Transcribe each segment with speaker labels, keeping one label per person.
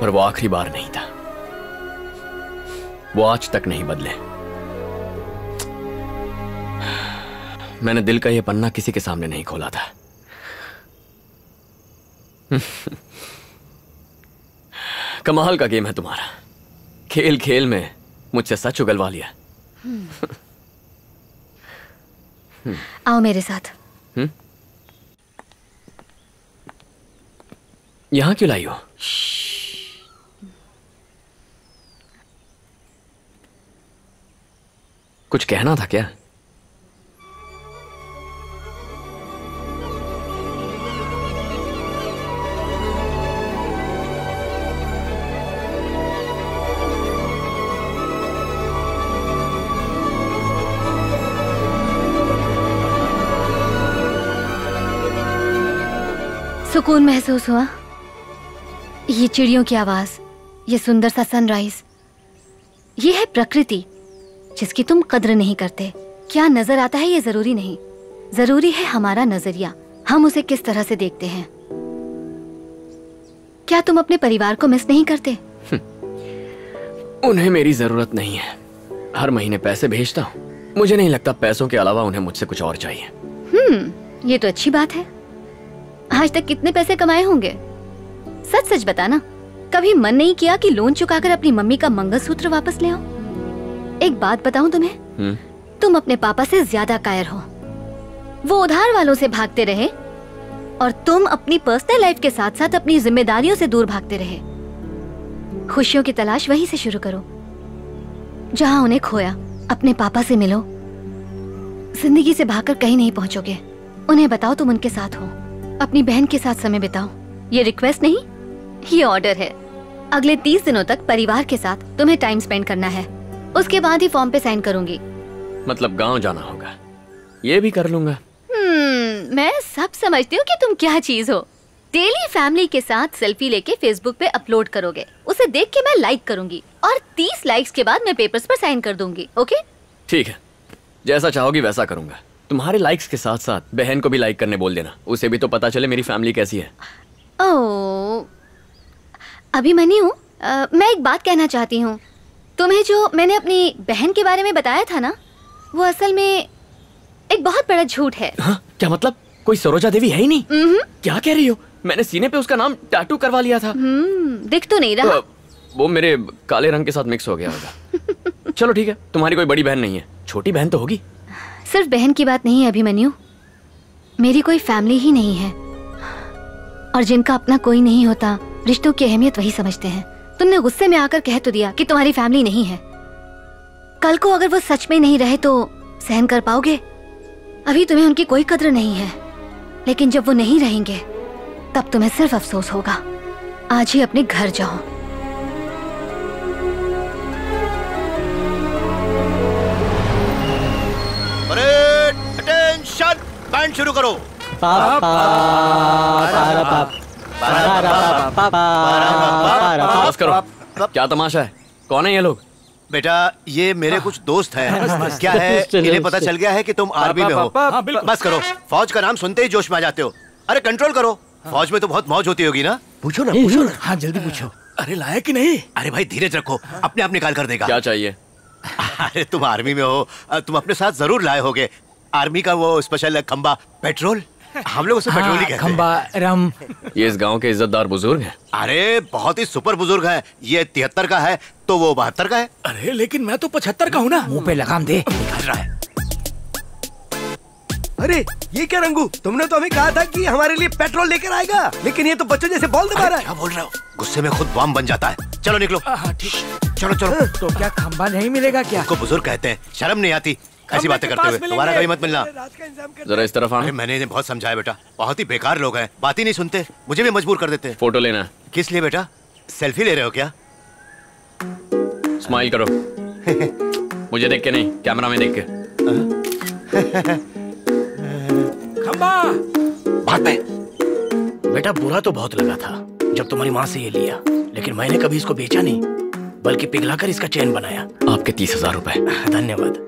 Speaker 1: पर वो आखिरी बार नहीं था। वो आज तक नहीं बदले। मैंने दिल का ये पन्ना किसी के सामने नहीं खोला था। कमाल का गेम है तुम्हारा। खेल खेल में मुझसे सच उगलवा लिया।
Speaker 2: आओ मेरे साथ।
Speaker 1: यहां क्यों लाई हो? कुछ कहना था क्या?
Speaker 2: सुकून महसूस हुआ? ये चिड़ियों की आवाज, ये सुंदर सा सनराइज, ये है प्रकृति जिसकी तुम कद्र नहीं करते। क्या नजर आता है ये जरूरी नहीं, जरूरी है हमारा नजरिया, हम उसे किस तरह से देखते हैं। क्या तुम अपने परिवार को मिस नहीं करते?
Speaker 1: उन्हें मेरी जरूरत नहीं है। हर महीने पैसे भेजता हूँ। मुझे नहीं लगता पैसों के अलावा उन्हें मुझसे कुछ और चाहिए।
Speaker 2: ये तो अच्छी बात है। आज तक कितने पैसे कमाए होंगे? सच सच बताना, कभी मन नहीं किया कि लोन चुकाकर अपनी मम्मी का मंगलसूत्र वापस ले आओ? एक बात बताऊं तुम्हें, तुम अपने पापा से ज्यादा कायर हो। वो उधार वालों से भागते रहे और तुम अपनी पर्सनल लाइफ के साथ साथ अपनी जिम्मेदारियों से दूर भागते रहे। खुशियों की तलाश वहीं से शुरू करो जहां उन्हें खोया। अपने पापा से मिलो। जिंदगी से भागकर कहीं नहीं पहुंचोगे। उन्हें बताओ तुम उनके साथ हो। अपनी बहन के साथ समय बिताओ। ये रिक्वेस्ट नहीं, ये ऑर्डर है। अगले 30 दिनों तक परिवार के साथ तुम्हें टाइम स्पेंड करना है। उसके बाद ही फॉर्म पे साइन करूंगी।
Speaker 1: मतलब गांव जाना होगा? ये भी कर लूंगा।
Speaker 2: मैं सब समझती हूँ कि तुम क्या चीज हो। डेली फैमिली के साथ सेल्फी लेके फेसबुक पे अपलोड करोगे, उसे देख के मैं लाइक करूंगी और 30 लाइक्स के बाद मैं पेपर्स पर साइन कर दूंगी। ओके? ठीक है,
Speaker 1: जैसा चाहोगी वैसा करूंगा। तुम्हारे लाइक्स के साथ साथ बहन को भी लाइक करने बोल देना, उसे भी तो पता चले मेरी फैमिली कैसी है।
Speaker 2: ओह, अभिमन्यु, मैं एक बात कहना चाहती हूँ। तुम्हें जो मैंने अपनी बहन के बारे में बताया था ना, वो असल में एक बहुत बड़ा झूठ है।
Speaker 1: हाँ? क्या मतलब? कोई सरोजा देवी है ही नहीं? क्या कह रही हो? मैंने सीने पे उसका नाम टैटू करवा लिया था।
Speaker 2: दिख तो नहीं रहा।
Speaker 1: वो मेरे काले रंग के साथ मिक्स हो गया होगा। चलो ठीक है, तुम्हारी कोई बड़ी बहन नहीं है, छोटी बहन तो होगी।
Speaker 2: सिर्फ बहन की बात नहीं है अभिमन्यु, मेरी कोई फैमिली ही नहीं है। और जिनका अपना कोई नहीं होता, रिश्तों की अहमियत वही समझते हैं। तुमने गुस्से में आकर कह तो दिया कि तुम्हारी फैमिली नहीं है। कल को अगर वो सच में नहीं रहे तो सहन कर पाओगे? अभी तुम्हें उनकी कोई कद्र नहीं है, लेकिन जब वो नहीं रहेंगे तब तुम्हें सिर्फ अफसोस होगा। आज ही अपने घर जाओ।
Speaker 3: अटेंशन, बैंड शुरू करो।
Speaker 1: बस करो। क्या तमाशा है? कौन है ये लोग?
Speaker 3: बेटा, ये मेरे कुछ दोस्त हैं। क्या है, इन्हें पता चल गया है कि तुम आर्मी में हो। बस करो, फौज का नाम सुनते ही जोश में आ जाते हो। अरे कंट्रोल करो, फौज में तो बहुत मौज होती होगी ना? पूछो ना, पूछो ना।
Speaker 4: हाँ जल्दी पूछो। अरे लाया कि नहीं?
Speaker 3: अरे भाई धीरज रखो, अपने आप निकाल कर देगा।
Speaker 1: क्या चाहिए?
Speaker 3: अरे तुम आर्मी में हो, तुम अपने साथ जरूर लाए होगे आर्मी का वो स्पेशल खंबा पेट्रोल। हम लोग उसे पेट्रोल ही कहते हैं।
Speaker 4: खंबा रम।
Speaker 1: ये इस गांव के इज्जतदार बुजुर्ग हैं।
Speaker 3: अरे बहुत ही सुपर बुजुर्ग हैं। ये 73 का है तो वो 72 का है।
Speaker 4: अरे लेकिन मैं तो 75 का हूँ ना। मुंह पे लगाम दे।
Speaker 3: निकाल रहा है।
Speaker 5: अरे ये क्या रंगू, तुमने तो हमें कहा था कि हमारे लिए पेट्रोल लेकर आएगा, लेकिन ये तो बच्चों जैसे बॉल दबा रहा है।
Speaker 3: क्या बोल रहे हो? गुस्से में खुद बम बन जाता है। चलो निकलो।
Speaker 4: ठीक।
Speaker 3: चलो चलो।
Speaker 4: तो क्या खंबा नहीं मिलेगा क्या?
Speaker 3: उसको बुजुर्ग कहते हैं, शर्म नहीं आती ऐसी बातें करते हुए। दोबारा कभी मत मिलना।
Speaker 1: जरा इस तरफ आना।
Speaker 3: मैंने इन्हें बहुत समझाया बेटा, बहुत ही बेकार लोग हैं, बात ही नहीं सुनते, मुझे भी मजबूर कर देते हैं।
Speaker 1: फोटो लेना।
Speaker 3: किस लिए बेटा? सेल्फी ले रहे हो क्या?
Speaker 1: स्माइल करो। मुझे देख के नहीं, कैमरा में देख के।
Speaker 4: खंबा।
Speaker 3: बात पे।
Speaker 6: बेटा बुरा तो बहुत लगा था जब तुम्हारी माँ से ये लिया, लेकिन मैंने कभी इसको बेचा नहीं, बल्कि पिघलाकर इसका चैन बनाया।
Speaker 1: आपके 30,000 रुपए।
Speaker 6: धन्यवाद।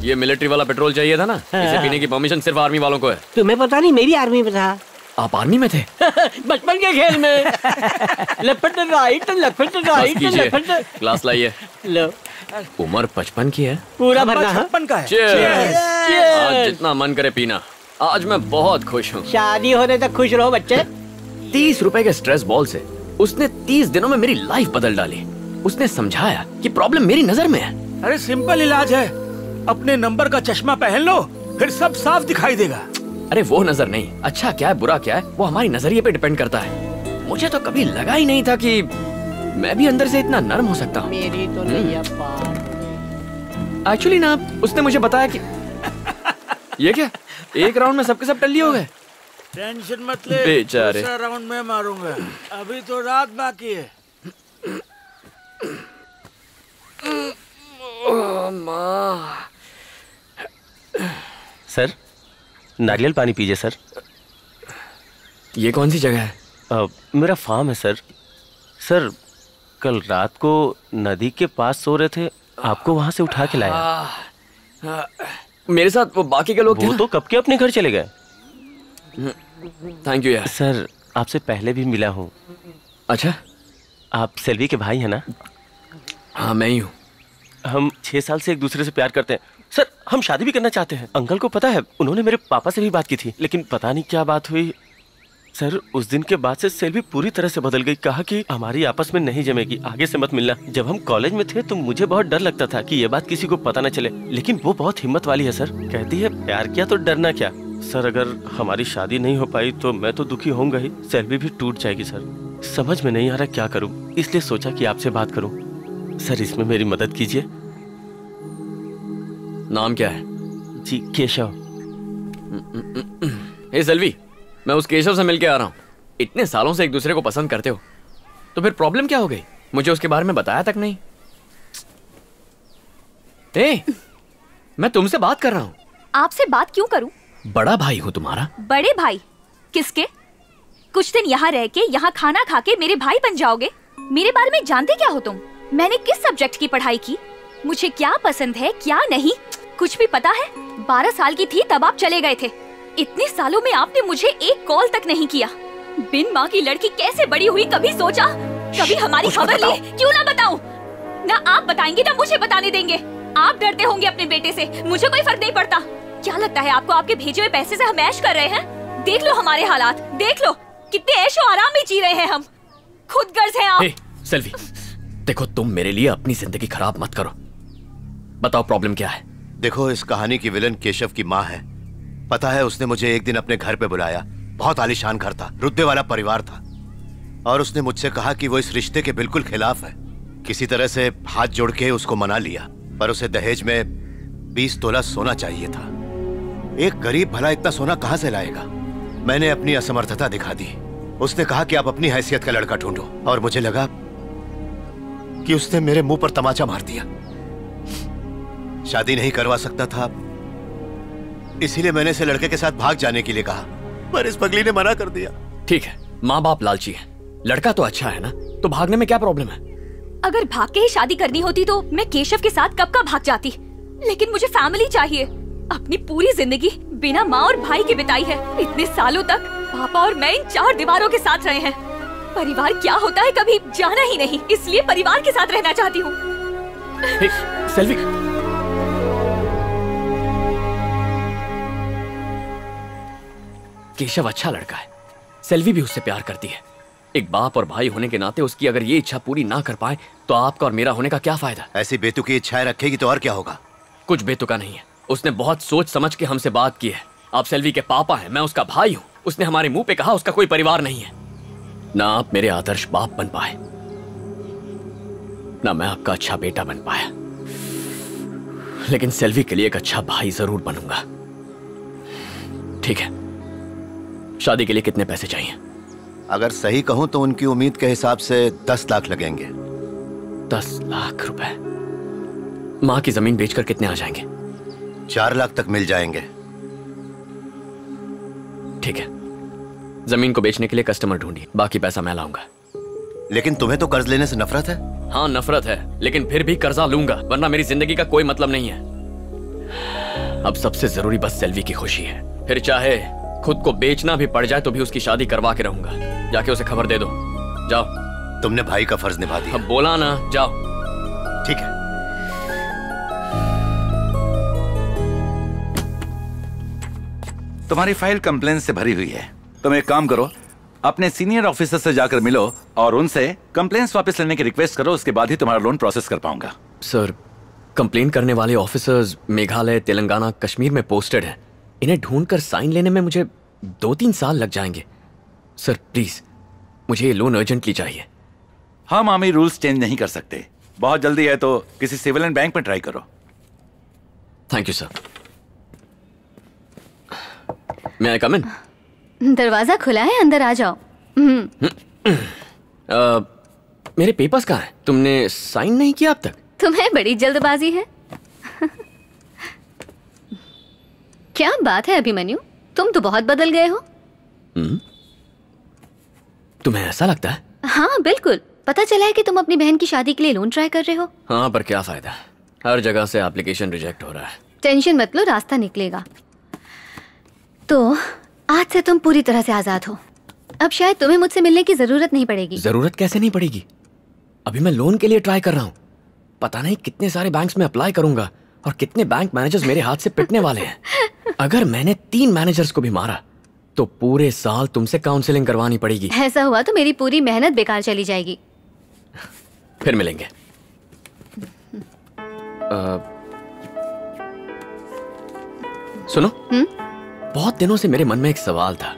Speaker 1: ये मिलिट्री वाला पेट्रोल चाहिए था ना? इसे पीने की परमिशन सिर्फ आर्मी वालों को है।
Speaker 7: तुम्हें पता नहीं, मेरी आर्मी में था।
Speaker 1: आप आर्मी में थे?
Speaker 7: बचपन के खेल में। Left right, left right, left.
Speaker 1: Glass लाइए।
Speaker 7: लो।
Speaker 1: उम्र 55 की है?
Speaker 7: पूरा भरना है।
Speaker 4: 56 का है।
Speaker 1: आज जितना मन करे पीना। आज मैं बहुत खुश हूँ।
Speaker 7: शादी होने तक खुश रहो बच्चे।
Speaker 1: 30 रुपए के स्ट्रेस बॉल से उसने 30 दिनों में मेरी लाइफ बदल डाली। उसने समझाया कि प्रॉब्लम मेरी नजर में है।
Speaker 4: अरे सिंपल इलाज है, अपने नंबर का चश्मा पहन लो, फिर सब साफ दिखाई देगा।
Speaker 1: अरे वो नजर नहीं, अच्छा क्या है बुरा क्या है वो हमारी नजरिए पे डिपेंड करता है। मुझे तो कभी लगा ही नहीं था कि मैं भी अंदर से इतना नर्म हो सकता हूँ।
Speaker 7: मेरी तो नहीं
Speaker 1: एक्चुअली ना उसने मुझे बताया कि ये क्या, एक राउंड में सबके सब टल्ली हो गए।
Speaker 4: टेंशन मत ले,
Speaker 1: बेचारे।
Speaker 4: दूसरा राउंड में मारूंगा, अभी तो रात बाकी है।
Speaker 5: सर नारियल पानी पीजिए सर।
Speaker 1: ये कौन सी जगह है?
Speaker 5: मेरा फार्म है सर। सर कल रात को नदी के पास सो रहे थे, आपको वहां से उठा के लाया।
Speaker 1: मेरे साथ वो बाकी के लोग थे
Speaker 5: वो तो कब के अपने घर चले गए।
Speaker 1: थैंक यू यार।
Speaker 5: सर आपसे पहले भी मिला हूँ।
Speaker 1: अच्छा,
Speaker 5: आप सेल्वी के भाई हैं ना?
Speaker 1: हाँ मैं ही हूँ।
Speaker 5: हम 6 साल से एक दूसरे से प्यार करते हैं सर। हम शादी भी करना चाहते हैं। अंकल को पता है, उन्होंने मेरे पापा से भी बात की थी, लेकिन पता नहीं क्या बात हुई सर। उस दिन के बाद से सेल्वी पूरी तरह से बदल गई। कहा कि हमारी आपस में नहीं जमेगी, आगे से मत मिलना। जब हम कॉलेज में थे तो मुझे बहुत डर लगता था कि ये बात किसी को पता न चले, लेकिन वो बहुत हिम्मत वाली है सर। कहती है प्यार किया तो डरना क्या। सर अगर हमारी शादी नहीं हो पाई तो मैं तो दुखी होऊंगा ही, सेल्वी भी टूट जाएगी सर। समझ में नहीं आ रहा क्या करूं, इसलिए सोचा कि आपसे बात करूं। सर इसमें मेरी मदद कीजिए।
Speaker 1: नाम क्या है?
Speaker 5: जी केशव।
Speaker 1: हे सेल्वी, मैं उस केशव से मिलके आ रहा हूँ। इतने सालों से एक दूसरे को पसंद करते हो तो फिर प्रॉब्लम क्या हो गई? मुझे उसके बारे में बताया तक नहीं। मैं तुमसे बात कर रहा हूँ।
Speaker 8: आपसे बात क्यों करूं?
Speaker 1: बड़ा भाई हूँ तुम्हारा।
Speaker 8: बड़े भाई? किसके? कुछ दिन यहाँ रह के, यहाँ खाना खा के मेरे भाई बन जाओगे? मेरे बारे में जानते क्या हो तुम? मैंने किस सब्जेक्ट की पढ़ाई की, मुझे क्या पसंद है क्या नहीं, कुछ भी पता है? 12 साल की थी तब आप चले गए थे। इतने सालों में आपने मुझे एक कॉल तक नहीं किया। बिन माँ की लड़की कैसे बड़ी हुई कभी सोचा? कभी हमारी खबर ली? क्यों ना बताऊं? ना आप बताएंगे ना मुझे बताने देंगे। आप डरते होंगे अपने बेटे से, मुझे कोई फर्क नहीं पड़ता। क्या लगता है आपको आपके भेजे हुए पैसे से हम ऐश कर रहे हैं? देख लो हमारे हालात, देख लो कितने ऐशो आराम में जी रहे हैं हम। खुद गर्ज हैं आप।
Speaker 1: सेल्वी देखो, तुम मेरे लिए अपनी जिंदगी खराब मत करो। बताओ प्रॉब्लम क्या है?
Speaker 3: देखो इस कहानी की विलन केशव की माँ है। पता है उसने मुझे एक दिन अपने घर पे बुलाया। बहुत आलीशान घर था, रुतबे वाला परिवार था, और उसने मुझसे कहा कि वो इस रिश्ते के बिल्कुल खिलाफ है। किसी तरह से हाथ जोड़ के उसको मना लिया, पर उसे दहेज में 20 तोला सोना चाहिए था। एक गरीब भला इतना सोना कहां से लाएगा? मैंने अपनी असमर्थता दिखा दी। उसने कहा कि आप अपनी हैसियत का लड़का ढूंढो, और मुझे लगा कि उसने मेरे मुंह पर तमाचा मार दिया। शादी नहीं करवा सकता था, इसीलिए मैंने इसे लड़के के साथ भाग जाने के लिए कहा, पर इस पगली ने मना कर दिया।
Speaker 1: ठीक है, माँ बाप लालची है, लड़का तो अच्छा है ना, तो भागने में क्या प्रॉब्लम है?
Speaker 8: अगर भाग के ही शादी करनी होती तो मैं केशव के साथ कब का भाग जाती, लेकिन मुझे फैमिली चाहिए। अपनी पूरी जिंदगी बिना माँ और भाई के बिताई है। इतने सालों तक पापा और मैं इन 4 दीवारों के साथ रहे हैं। परिवार क्या होता है कभी जाना ही नहीं, इसलिए परिवार के साथ रहना चाहती हूँ।
Speaker 1: सेल्वी, केशव अच्छा लड़का है, सेल्वी भी उससे प्यार करती है। एक बाप और भाई होने के नाते उसकी अगर ये इच्छा पूरी ना कर पाए तो आपका और मेरा होने का क्या फायदा?
Speaker 3: ऐसी बेतुकी इच्छाएं रखेगी तो और क्या होगा?
Speaker 1: कुछ बेतुका नहीं है, उसने बहुत सोच समझ के हमसे बात की है। आप सेल्वी के पापा हैं, मैं उसका भाई हूँ। उसने हमारे मुंह पे कहा उसका कोई परिवार नहीं है। ना आप मेरे आदर्श बाप बन पाए, ना मैं आपका अच्छा बेटा बन पाया, लेकिन सेल्वी के लिए एक अच्छा भाई जरूर बनूंगा। ठीक है, शादी के लिए कितने पैसे चाहिए?
Speaker 3: अगर सही कहूं तो उनकी उम्मीद के हिसाब से 10 लाख लगेंगे।
Speaker 1: 10 लाख रुपए? माँ की जमीन बेचकर कितने आ जाएंगे?
Speaker 3: 4 लाख तक मिल जाएंगे।
Speaker 1: ठीक है, जमीन को बेचने के लिए कस्टमर ढूंढिए, बाकी पैसा मैं लाऊंगा।
Speaker 3: लेकिन तुम्हें तो कर्ज लेने से नफरत है।
Speaker 1: हाँ नफरत है, लेकिन फिर भी कर्जा लूंगा, वरना मेरी जिंदगी का कोई मतलब नहीं है। अब सबसे जरूरी बस सेल्वी की खुशी है। फिर चाहे खुद को बेचना भी पड़ जाए तो भी उसकी शादी करवा के रहूंगा। जाके उसे खबर दे दो। जाओ।
Speaker 3: तुमने भाई का फर्ज निभा दिया।
Speaker 1: अब बोला ना, जाओ।
Speaker 3: ठीक है।
Speaker 9: तुम्हारी फाइल कंप्लेन से भरी हुई है। तुम एक काम करो, अपने सीनियर ऑफिसर से जाकर मिलो और उनसे कंप्लेंट्स वापस लेने की रिक्वेस्ट करो। उसके बाद ही तुम्हारा लोन प्रोसेस कर पाऊंगा।
Speaker 1: सर, कंप्लेन करने वाले ऑफिसर्स मेघालय, तेलंगाना, कश्मीर में पोस्टेड हैं। इन्हें ढूंढकर साइन लेने में मुझे 2-3 साल लग जाएंगे। सर प्लीज, मुझे ये लोन अर्जेंटली चाहिए।
Speaker 9: हम आर्मी रूल्स चेंज नहीं कर सकते। बहुत जल्दी है तो किसी सिविलियन बैंक में ट्राई करो।
Speaker 1: Thank you sir. मैं आई कम इन?
Speaker 2: दरवाजा खुला है, अंदर आ जाओ।
Speaker 1: मेरे पेपर्स कहाँ हैं? तुमने साइन नहीं किया अब तक?
Speaker 2: तुम्हें बड़ी जल्दबाजी है। क्या बात है अभिमन्यु, तुम तो बहुत बदल गए हो।
Speaker 1: तुम्हें ऐसा लगता है?
Speaker 2: हाँ बिल्कुल, पता चला है कि तुम अपनी बहन की शादी के लिए लोन ट्राई कर रहे हो।
Speaker 1: हाँ, पर क्या फायदा, हर जगह से एप्लीकेशन रिजेक्ट हो रहा है।
Speaker 2: टेंशन मत लो, रास्ता निकलेगा। तो आज से तुम पूरी तरह से आजाद हो। अब शायद तुम्हें मुझसे मिलने की जरूरत नहीं पड़ेगी।
Speaker 1: जरूरत कैसे नहीं पड़ेगी? अभी मैं लोन के लिए ट्राई कर रहा हूँ। पता नहीं कितने सारे बैंक्स में अप्लाई करूंगा और कितने बैंक मैनेजर्स मेरे हाथ से पिटने वाले हैं। अगर मैंने 3 मैनेजर्स को भी मारा तो पूरे साल तुमसे काउंसलिंग करवानी पड़ेगी।
Speaker 2: ऐसा हुआ तो मेरी पूरी मेहनत बेकार चली जाएगी।
Speaker 1: फिर मिलेंगे। सुनो, बहुत दिनों से मेरे मन में एक सवाल था।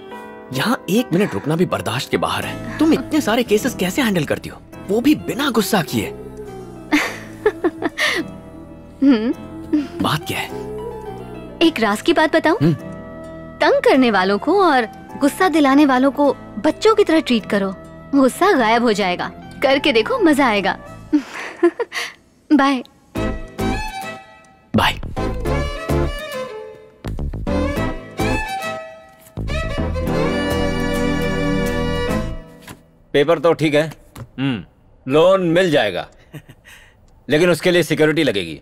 Speaker 1: यहाँ 1 मिनट रुकना भी बर्दाश्त के बाहर है। तुम इतने सारे केसेस कैसे हैंडल करती हो, वो भी बिना गुस्सा किए? बात क्या है?
Speaker 2: एक राज की बात बताऊं? तंग करने वालों को और गुस्सा दिलाने वालों को बच्चों की तरह ट्रीट करो, गुस्सा गायब हो जाएगा। करके देखो, मजा आएगा। Bye
Speaker 1: bye.
Speaker 10: पेपर तो ठीक है, लोन मिल जाएगा, लेकिन उसके लिए सिक्योरिटी लगेगी।